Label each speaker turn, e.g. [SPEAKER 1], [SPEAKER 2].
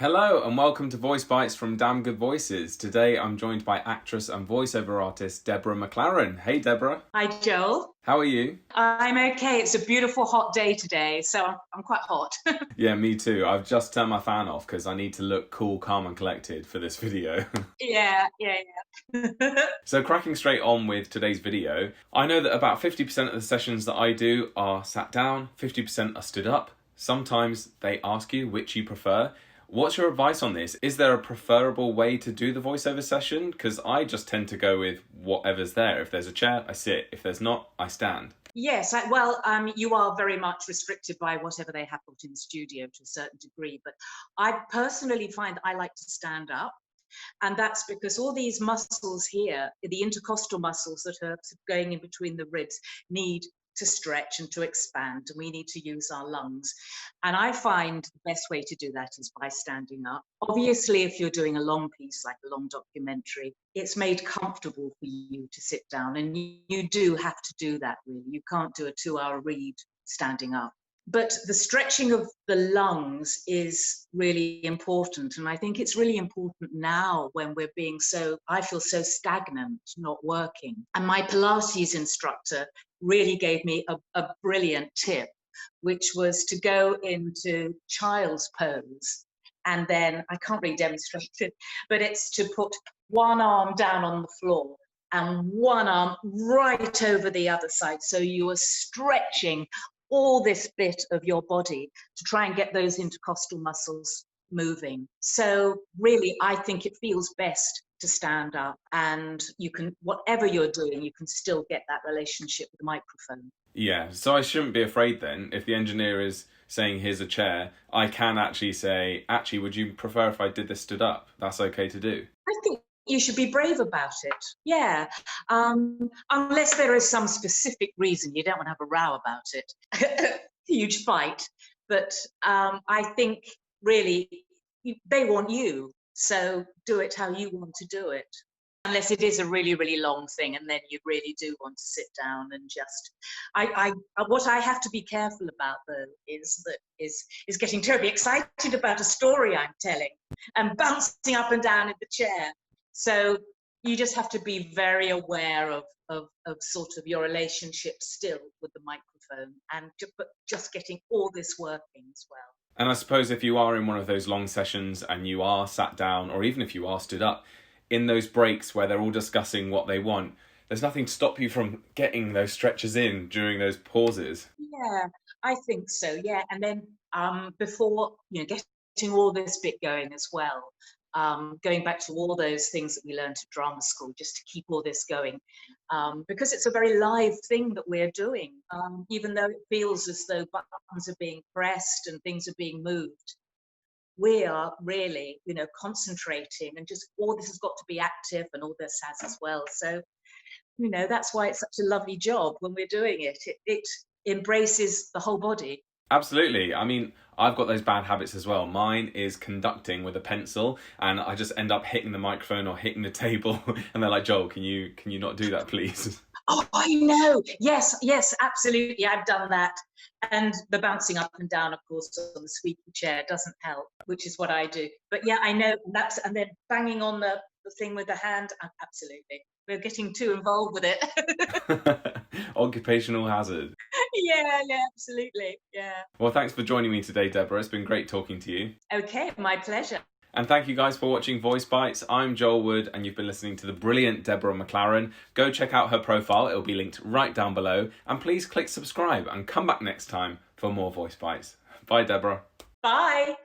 [SPEAKER 1] Hello and welcome to Voicebites from Damn Good Voices. Today I'm joined by actress and voiceover artist Deborah Maclaren. Hey Deborah.
[SPEAKER 2] Hi Joel.
[SPEAKER 1] How are you?
[SPEAKER 2] I'm okay. It's a beautiful hot day today, so I'm quite hot.
[SPEAKER 1] Yeah, me too. I've just turned my fan off because I need to look cool, calm and collected for this video.
[SPEAKER 2] Yeah.
[SPEAKER 1] So cracking straight on with today's video, I know that about 50% of the sessions that I do are sat down, 50% are stood up. Sometimes they ask you which you prefer. What's your advice on this? Is there a preferable way to do the voiceover session? Because I just tend to go with whatever's there. If there's a chair, I sit. If there's not, I stand.
[SPEAKER 2] Yes, you are very much restricted by whatever they have put in the studio to a certain degree, but I personally find I like to stand up. And that's because all these muscles here, the intercostal muscles that are going in between the ribs, need to stretch and to expand, and we need to use our lungs. And I find the best way to do that is by standing up. Obviously, if you're doing a long piece, like a long documentary, it's made comfortable for you to sit down, and you do have to do that, really. You can't do a 2-hour read standing up. But the stretching of the lungs is really important. And I think it's really important now when we're being I feel so stagnant, not working. And my Pilates instructor really gave me a brilliant tip, which was to go into child's pose. And then, I can't really demonstrate it, but it's to put one arm down on the floor and one arm right over the other side. So you are stretching all this bit of your body to try and get those intercostal muscles moving. So really, I think it feels best to stand up, and you can, whatever you're doing, you can still get that relationship with the microphone.
[SPEAKER 1] Yeah, so I shouldn't be afraid then. If the engineer is saying here's a chair, I can actually say, actually, would you prefer if I did this stood up? That's okay to do.
[SPEAKER 2] I think you should be brave about it. Yeah. Unless there is some specific reason you don't want to have a row about it. Huge fight. But I think really they want you. So do it how you want to do it. Unless it is a really, really long thing, and then you really do want to sit down and just. What I have to be careful about though is getting terribly excited about a story I'm telling and bouncing up and down in the chair. So you just have to be very aware of sort of your relationship still with the microphone, and just getting all this working as well.
[SPEAKER 1] And I suppose if you are in one of those long sessions and you are sat down, or even if you are stood up, in those breaks where they're all discussing what they want, there's nothing to stop you from getting those stretches in during those pauses.
[SPEAKER 2] Yeah, I think so. Yeah, and then before getting all this bit going as well. Going back to all those things that we learned at drama school, just to keep all this going, because it's a very live thing that we're doing, even though it feels as though buttons are being pressed and things are being moved. We are really, concentrating, and just all this has got to be active, and all this has as well. So, that's why it's such a lovely job when we're doing it. It embraces the whole body.
[SPEAKER 1] Absolutely. I mean, I've got those bad habits as well. Mine is conducting with a pencil, and I just end up hitting the microphone or hitting the table, and they're like, Joel, can you not do that, please?
[SPEAKER 2] Oh, I know. Yes, absolutely. I've done that. And the bouncing up and down, of course, on the squeaky chair doesn't help, which is what I do. But yeah, I know and then banging on the thing with the hand, absolutely. We're getting too involved with it.
[SPEAKER 1] Occupational hazard.
[SPEAKER 2] Yeah, absolutely. Yeah.
[SPEAKER 1] Well, thanks for joining me today, Deborah. It's been great talking to you.
[SPEAKER 2] Okay, my pleasure.
[SPEAKER 1] And thank you guys for watching Voice Bites. I'm Joel Wood, and you've been listening to the brilliant Deborah Maclaren. Go check out her profile. It'll be linked right down below. And please click subscribe and come back next time for more Voice Bites. Bye, Deborah.
[SPEAKER 2] Bye.